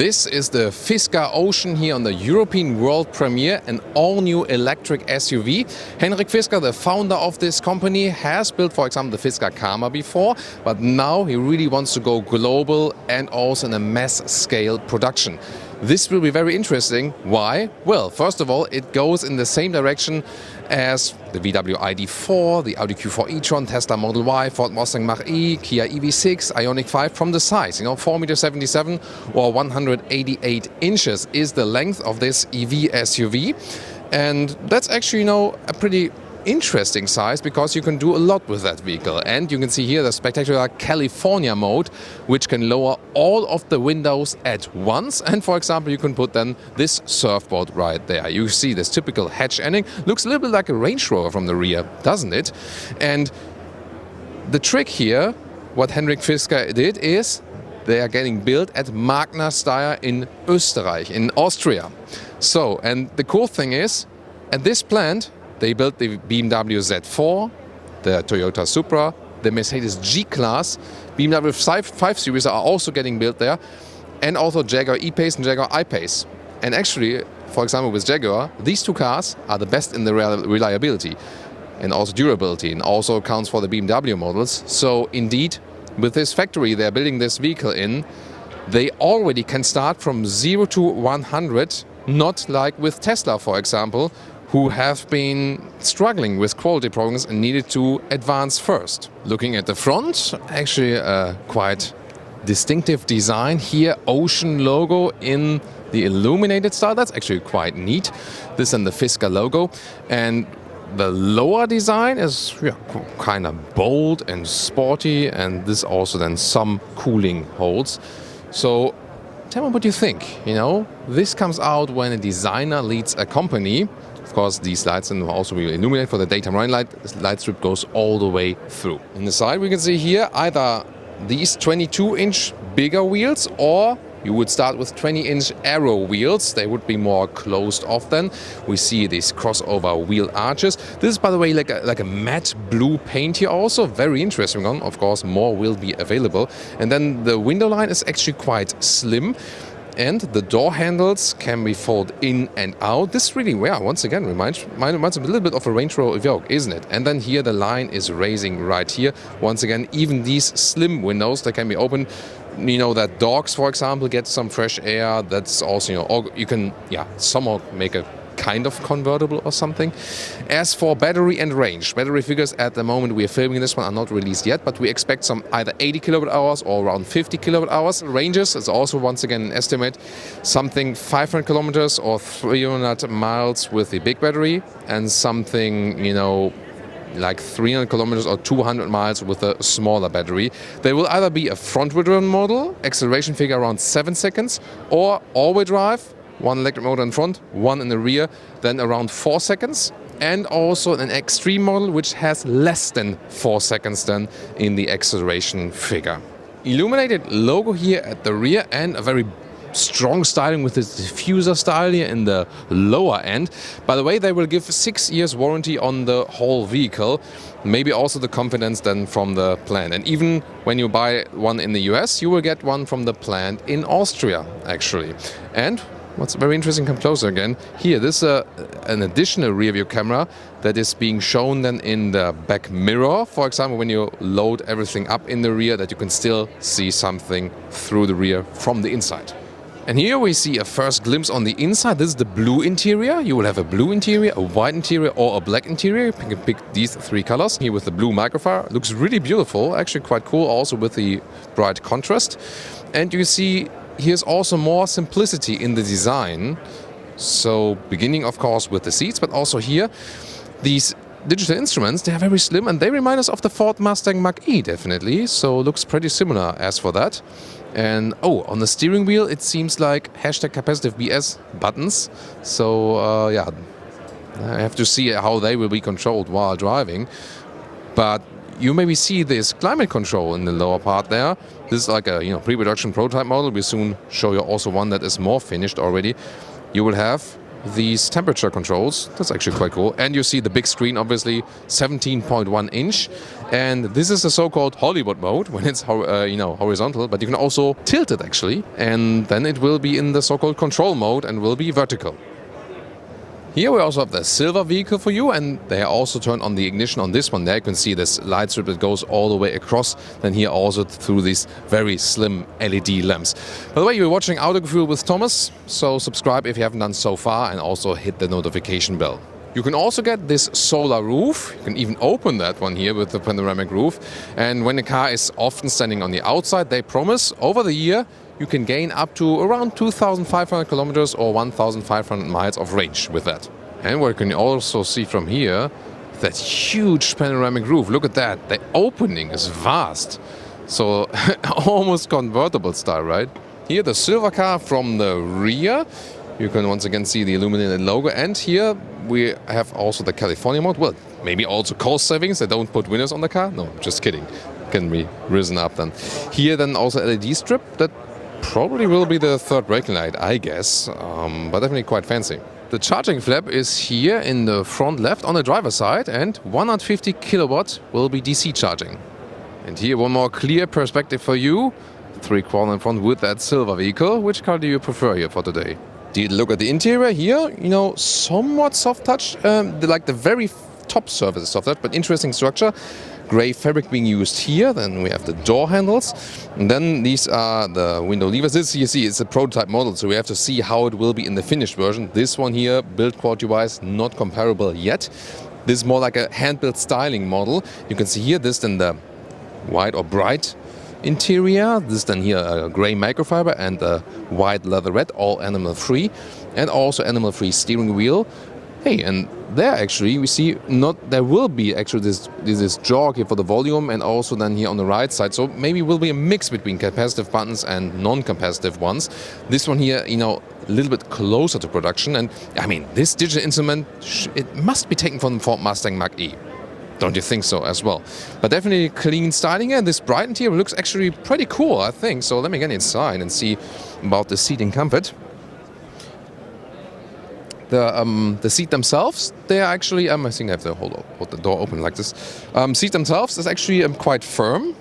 This is the Fisker Ocean here on the European world premiere, an all-new electric SUV. Henrik Fisker, the founder of this company, has built, for example, the Fisker Karma before, but now he really wants to go global and also in a mass-scale production. This will be very interesting. Why? Well, first of all, it goes in the same direction as the VW ID.4, the Autogefühl e-tron, Tesla Model Y, Ford Mustang Mach-E, Kia EV6, Ioniq 5 from the size. 4.77 meters or 188 inches is the length of this EV SUV. And that's actually, a pretty interesting size because you can do a lot with that vehicle. And you can see here the spectacular California mode, which can lower all of the windows at once. And for example, you can put then this surfboard right there. You see this typical hatch ending. Looks a little bit like a Range Rover from the rear, doesn't it? And the trick here, what Henrik Fisker did is they are getting built at Magna Steyr in Österreich, in Austria. So, and the cool thing is, at this plant, they built the BMW Z4, the Toyota Supra, the Mercedes G-Class, BMW 5 Series are also getting built there, and also Jaguar E-Pace and Jaguar I-Pace. And actually, for example, with Jaguar, these two cars are the best in the reliability and also durability, and also counts for the BMW models. So indeed, with this factory they're building this vehicle in, they already can start from 0 to 100, not like with Tesla, for example, who have been struggling with quality problems and needed to advance first. Looking at the front, actually a quite distinctive design here, Ocean logo in the illuminated style. That's actually quite neat. This and the Fisker logo. And the lower design is kind of bold and sporty, and this also then some cooling holes. So tell me what you think. This comes out when a designer leads a company. Of course, these lights will also be illuminated for the daytime running light. This light strip goes all the way through. In the side, we can see here either these 22-inch bigger wheels, or you would start with 20-inch aero wheels. They would be more closed off then. We see these crossover wheel arches. This is, by the way, like a matte blue paint here also. Very interesting one. Of course, more will be available. And then the window line is actually quite slim. And the door handles can be folded in and out. This really, once again, reminds a little bit of a Range Rover Evoque, isn't it? And then here the line is raising right here. Once again, even these slim windows, they can be opened. That dogs, for example, get some fresh air. That's also, or you can, somehow make a kind of convertible or something. As for battery and range, battery figures at the moment we are filming this one are not released yet, but we expect some either 80 kilowatt hours or around 50 kilowatt hours. Ranges is also once again an estimate, something 500 kilometers or 300 miles with the big battery, and something, like 300 kilometers or 200 miles with a smaller battery. There will either be a front-wheel drive model, acceleration figure around 7 seconds, or all-wheel drive, one electric motor in front, one in the rear, then around 4 seconds. And also an extreme model which has less than 4 seconds then in the acceleration figure. Illuminated logo here at the rear and a very strong styling with this diffuser style here in the lower end. By the way, they will give 6 years warranty on the whole vehicle. Maybe also the confidence then from the plant. And even when you buy one in the US, you will get one from the plant in Austria, actually. And what's very interesting, come closer again. Here, this is an additional rear view camera that is being shown then in the back mirror. For example, when you load everything up in the rear, that you can still see something through the rear from the inside. And here we see a first glimpse on the inside. This is the blue interior. You will have a blue interior, a white interior, or a black interior. You can pick these 3 colors. Here with the blue microphone. Looks really beautiful, actually quite cool, also with the bright contrast. And you see here's also more simplicity in the design. So beginning, of course, with the seats, but also here, these digital instruments, they are very slim and they remind us of the Ford Mustang Mach-E, definitely. So looks pretty similar as for that. And on the steering wheel, it seems like #capacitive BS buttons. So I have to see how they will be controlled while driving. But you maybe see this climate control in the lower part there. This is like a pre-production prototype model. We'll soon show you also one that is more finished already. You will have these temperature controls. That's actually quite cool. And you see the big screen, obviously 17.1 inch. And this is the so-called Hollywood mode when it's horizontal, but you can also tilt it actually. And then it will be in the so-called control mode and will be vertical. Here we also have the silver vehicle for you, and they also turn on the ignition on this one. There you can see this light strip that goes all the way across, then here also through these very slim LED lamps. By the way, you're watching Autogefühl with Thomas, so subscribe if you haven't done so far and also hit the notification bell. You can also get this solar roof. You can even open that one here with the panoramic roof. And when the car is often standing on the outside, they promise over the year you can gain up to around 2,500 kilometers or 1,500 miles of range with that. And what you can also see from here, that huge panoramic roof. Look at that. The opening is vast. So almost convertible style, right? Here the silver car from the rear. You can once again see the illuminated logo. And here we have also the California mode. Well, maybe also cost savings. They don't put windows on the car. No, just kidding. Can be risen up then. Here then also LED strip. That probably will be the third braking light, I guess, but definitely quite fancy. The charging flap is here in the front left on the driver's side, and 150 kilowatt will be DC charging. And here one more clear perspective for you. 3-quarter in front with that silver vehicle. Which car do you prefer here for today? Did look at the interior here, somewhat soft touch, like the very top surface is soft touch, but interesting structure. Gray fabric being used here. Then we have the door handles, and then these are the window levers. This you see is a prototype model, so we have to see how it will be in the finished version. This one here, build quality wise, not comparable yet. This is more like a hand-built styling model. You can see here this then the white or bright interior. This then here a gray microfiber and a white leatherette, all animal free, and also animal free steering wheel. Hey, and there actually we see there will be actually this jog here for the volume, and also then here on the right side. So maybe will be a mix between capacitive buttons and non-capacitive ones. This one here, a little bit closer to production. And I mean, this digital instrument, it must be taken from the Ford Mustang Mach-E. Don't you think so as well? But definitely clean styling, and this bright interior looks actually pretty cool, I think. So let me get inside and see about the seating comfort. The seat themselves, they are actually, I think I have to hold the door open like this. Seat themselves is actually quite firm.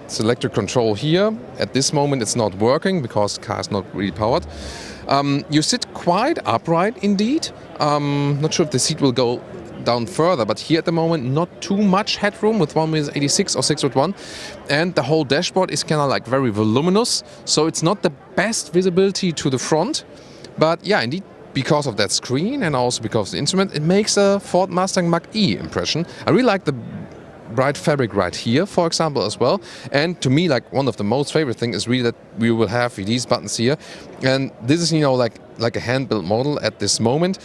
It's electric control here. At this moment it's not working because the car is not really powered. You sit quite upright indeed. Not sure if the seat will go down further, but here at the moment not too much headroom with 1.86 or 6.1, and the whole dashboard is kind of like very voluminous, so it's not the best visibility to the front. But yeah, indeed, because of that screen and also because of the instrument, it makes a Ford Mustang Mach-E impression. I really like the bright fabric right here, for example, as well. And to me, like one of the most favorite things is really that we will have these buttons here. And this is, like a hand-built model at this moment.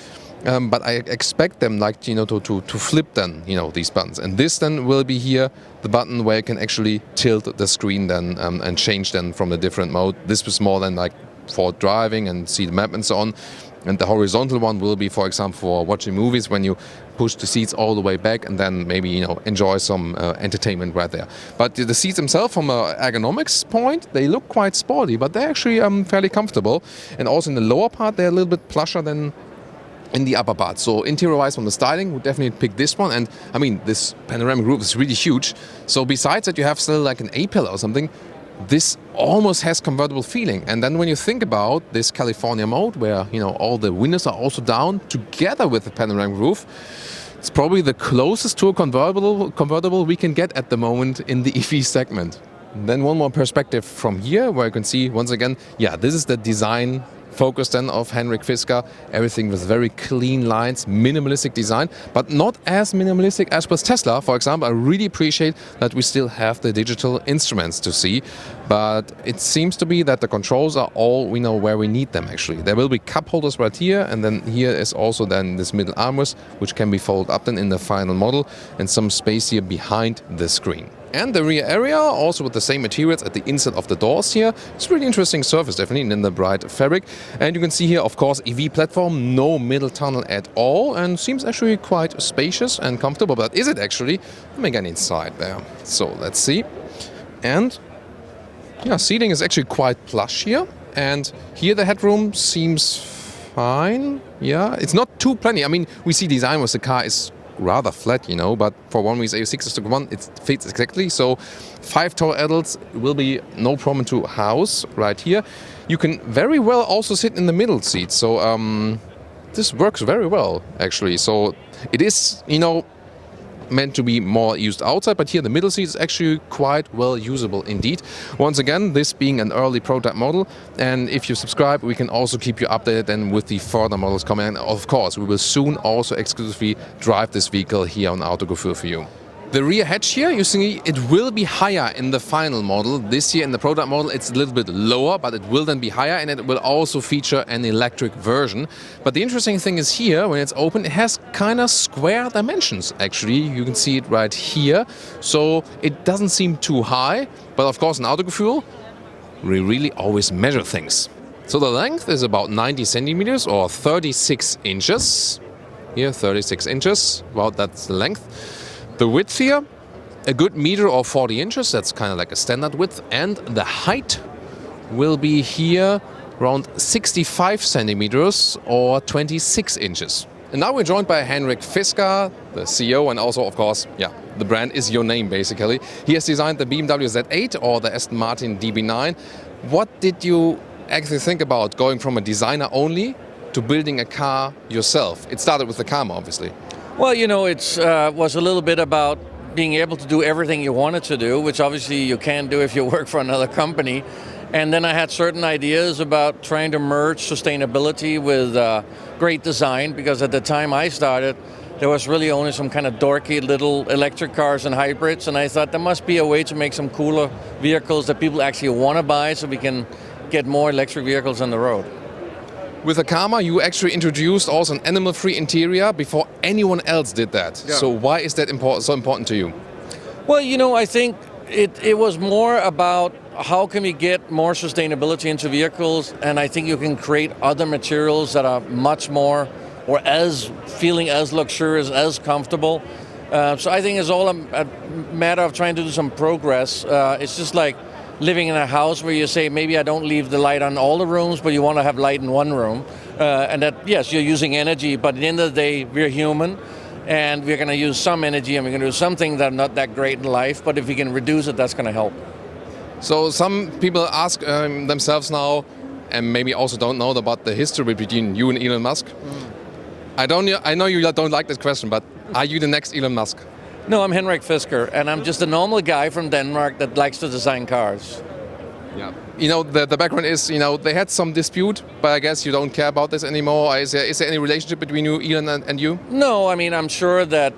But I expect them to flip then, these buttons. And this then will be here, the button where you can actually tilt the screen then and change then from the different mode. This was more than like for driving and see the map and so on. And the horizontal one will be, for example, for watching movies when you push the seats all the way back and then maybe, enjoy some entertainment right there. But the seats themselves, from an ergonomics point, they look quite sporty, but they're actually fairly comfortable. And also in the lower part, they're a little bit plusher than in the upper part. So interior-wise, from the styling, would definitely pick this one. And I mean, this panoramic roof is really huge. So besides that, you have still like an A-pillar or something. This almost has convertible feeling. And then when you think about this California mode, where all the windows are also down together with the panoramic roof, it's probably the closest to a convertible we can get at the moment in the EV segment. And then one more perspective from here, where you can see once again, this is the design focus then of Henrik Fisker. Everything with very clean lines, minimalistic design, but not as minimalistic as with Tesla, for example. I really appreciate that we still have the digital instruments to see, but it seems to be that the controls are all we know where we need them actually. There will be cup holders right here, and then here is also then this middle armrest, which can be folded up then in the final model, and some space here behind the screen. And the rear area, also with the same materials at the inside of the doors here. It's really interesting surface, definitely, in the bright fabric. And you can see here, of course, EV platform, no middle tunnel at all, and seems actually quite spacious and comfortable. But is it actually? Let me get inside there. So let's see. And seating is actually quite plush here. And here the headroom seems fine. Yeah, it's not too plenty. I mean, we see design with the car is rather flat, but for one reason A6 it fits exactly. So 5 tall adults will be no problem to house right here. You can very well also sit in the middle seat. So this works very well actually. So it is, meant to be more used outside, but here the middle seat is actually quite well usable indeed. Once again, this being an early prototype model, and if you subscribe, we can also keep you updated then with the further models coming. And of course, we will soon also exclusively drive this vehicle here on Autogefühl for you. The rear hatch here, you see, it will be higher in the final model. This year in the product model, it's a little bit lower, but it will then be higher, and it will also feature an electric version. But the interesting thing is here, when it's open, it has kind of square dimensions, actually. You can see it right here. So it doesn't seem too high, but of course in Autogefühl, we really always measure things. So the length is about 90 centimeters or 36 inches. Here, 36 inches, about that's the length. The width here, a good meter or 40 inches, that's kind of like a standard width. And the height will be here around 65 centimeters or 26 inches. And now we're joined by Henrik Fisker, the CEO, and also, of course, the brand is your name, basically. He has designed the BMW Z8 or the Aston Martin DB9. What did you actually think about going from a designer only to building a car yourself? It started with the Karma, obviously. Well, it was a little bit about being able to do everything you wanted to do, which obviously you can't do if you work for another company. And then I had certain ideas about trying to merge sustainability with great design, because at the time I started, there was really only some kind of dorky little electric cars and hybrids, and I thought there must be a way to make some cooler vehicles that people actually want to buy so we can get more electric vehicles on the road. With the Karma, you actually introduced also an animal-free interior before anyone else did that. Yeah. So why is that so important to you? Well, I think it was more about how can we get more sustainability into vehicles, and I think you can create other materials that are much more or feeling as luxurious, as comfortable. So I think it's all a matter of trying to do some progress. It's just like living in a house where you say, maybe I don't leave the light on all the rooms, but you want to have light in one room. And that, yes, you're using energy, but at the end of the day, we're human, and we're going to use some energy, and we're going to do something that are not that great in life, but if we can reduce it, that's going to help. So some people ask themselves now, and maybe also don't know about the history between you and Elon Musk. I know you don't like this question, but are you the next Elon Musk? No, I'm Henrik Fisker, and I'm just a normal guy from Denmark that likes to design cars. Yeah. The background is, they had some dispute, but I guess you don't care about this anymore. Is there any relationship between you, Elon, and you? No, I mean, I'm sure that,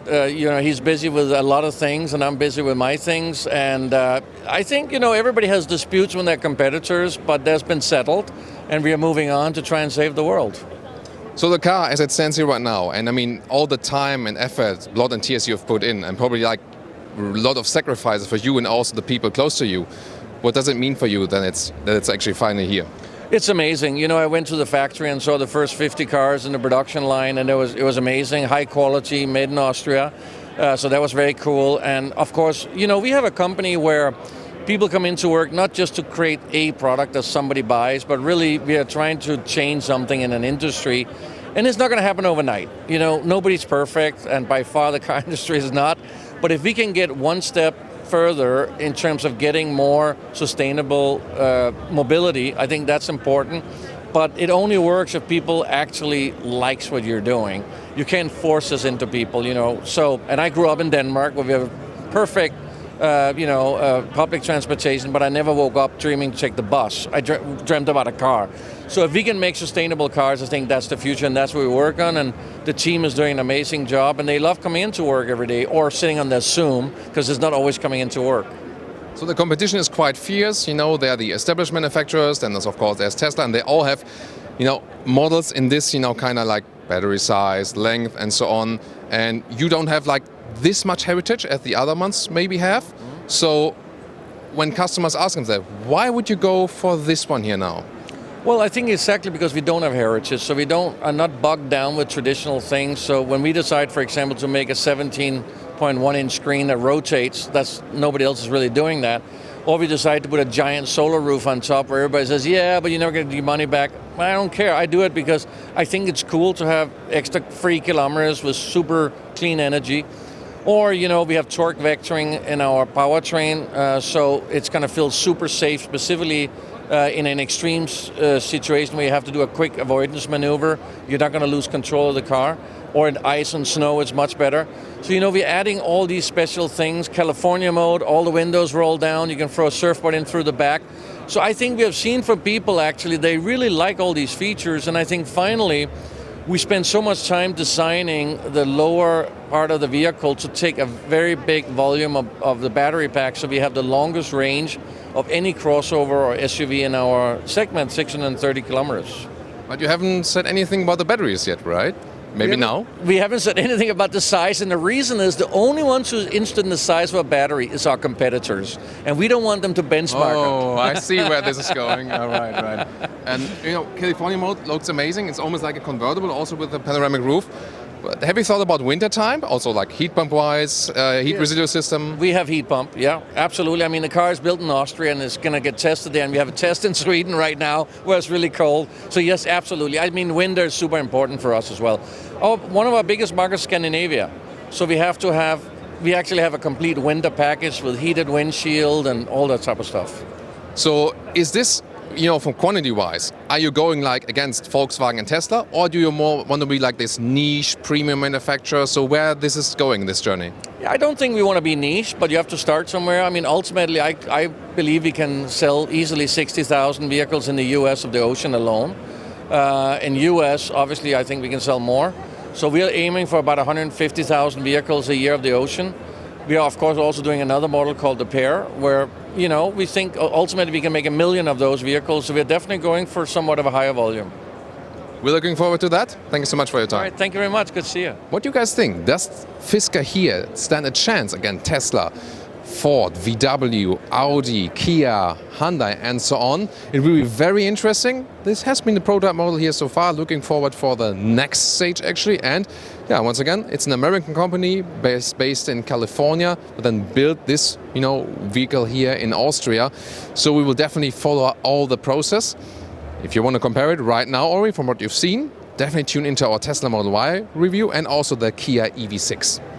he's busy with a lot of things, and I'm busy with my things. And I think, everybody has disputes with their competitors, but that's been settled, and we are moving on to try and save the world. So the car, as it stands here right now, and I mean, all the time and effort, blood and tears you've put in, and probably like a lot of sacrifices for you and also the people close to you. What does it mean for you that it's actually finally here? It's amazing. I went to the factory and saw the first 50 cars in the production line, and it was amazing, high quality, made in Austria. So that was very cool. And of course, we have a company where people come into work not just to create a product that somebody buys, but really we are trying to change something in an industry. And it's not going to happen overnight. Nobody's perfect, and by far the car industry is not. But if we can get one step further in terms of getting more sustainable mobility, I think that's important. But it only works if people actually likes what you're doing. You can't force this into people, So, and I grew up in Denmark where we have perfect public transportation, but I never woke up dreaming to take the bus. I dreamt about a car. So if we can make sustainable cars, I think that's the future, and that's what we work on. And the team is doing an amazing job, and they love coming into work every day or sitting on their Zoom, because it's not always coming into work. So the competition is quite fierce. There are the established manufacturers, then of course there's Tesla, and they all have, models in this, kind of like battery size, length, and so on. And you don't have like this much heritage as the other ones maybe have. So when customers ask themselves, why would you go for this one here now? Well, I think exactly because we don't have heritage, so we are not bogged down with traditional things. So when we decide, for example, to make a 17.1-inch screen that rotates, nobody else is really doing that. or we decide to put a giant solar roof on top where everybody says, yeah, but you're never going to get your money back. I don't care. I do it because I think it's cool to have extra free kilometers with super clean energy. Or, we have torque vectoring in our powertrain, so it's going to feel super safe, specifically in an extreme situation where you have to do a quick avoidance maneuver. You're not going to lose control of the car. Or in ice and snow, it's much better. So, we're adding all these special things. California mode, all the windows roll down. You can throw a surfboard in through the back. So I think we have seen from people, actually, they really like all these features. And I think finally, we spend so much time designing the lower part of the vehicle to take a very big volume of the battery pack, so we have the longest range of any crossover or SUV in our segment, 630 kilometers. But you haven't said anything about the batteries yet, right? Maybe now? We haven't said anything about the size, and the reason is the only ones who's interested in the size of a battery is our competitors, and we don't want them to benchmark. Oh, I see where this is going. All right. And California mode looks amazing. It's almost like a convertible, also with a panoramic roof. But have you thought about winter time? Also, like heat pump wise, heat residual system? We have heat pump, yeah, absolutely. I mean, the car is built in Austria and it's going to get tested there, and we have a test in Sweden right now where it's really cold. So yes, absolutely. I mean, winter is super important for us as well. One of our biggest markets is Scandinavia. So we actually have a complete winter package with heated windshield and all that type of stuff. So is this, from quantity wise, are you going like against Volkswagen and Tesla, or do you more want to be like this niche premium manufacturer? So where this is going, this journey? Yeah, I don't think we want to be niche, but you have to start somewhere. I mean, ultimately, I believe we can sell easily 60,000 vehicles in the US of the Ocean alone. In US, obviously, I think we can sell more. So we are aiming for about 150,000 vehicles a year of the Ocean. We are, of course, also doing another model called the Pair, where, we think ultimately we can make 1 million of those vehicles. So we're definitely going for somewhat of a higher volume. We're looking forward to that. Thank you so much for your time. All right, thank you very much. Good to see you. What do you guys think? Does Fisker here stand a chance against Tesla, Ford, VW, Audi, Kia, Hyundai, and so on? It will be very interesting. This has been the prototype model here so far. Looking forward for the next stage, actually. And yeah, once again, it's an American company based in California, but then built this, vehicle here in Austria. So we will definitely follow all the process. If you want to compare it right now, Ori, from what you've seen, definitely tune into our Tesla Model Y review and also the Kia EV6.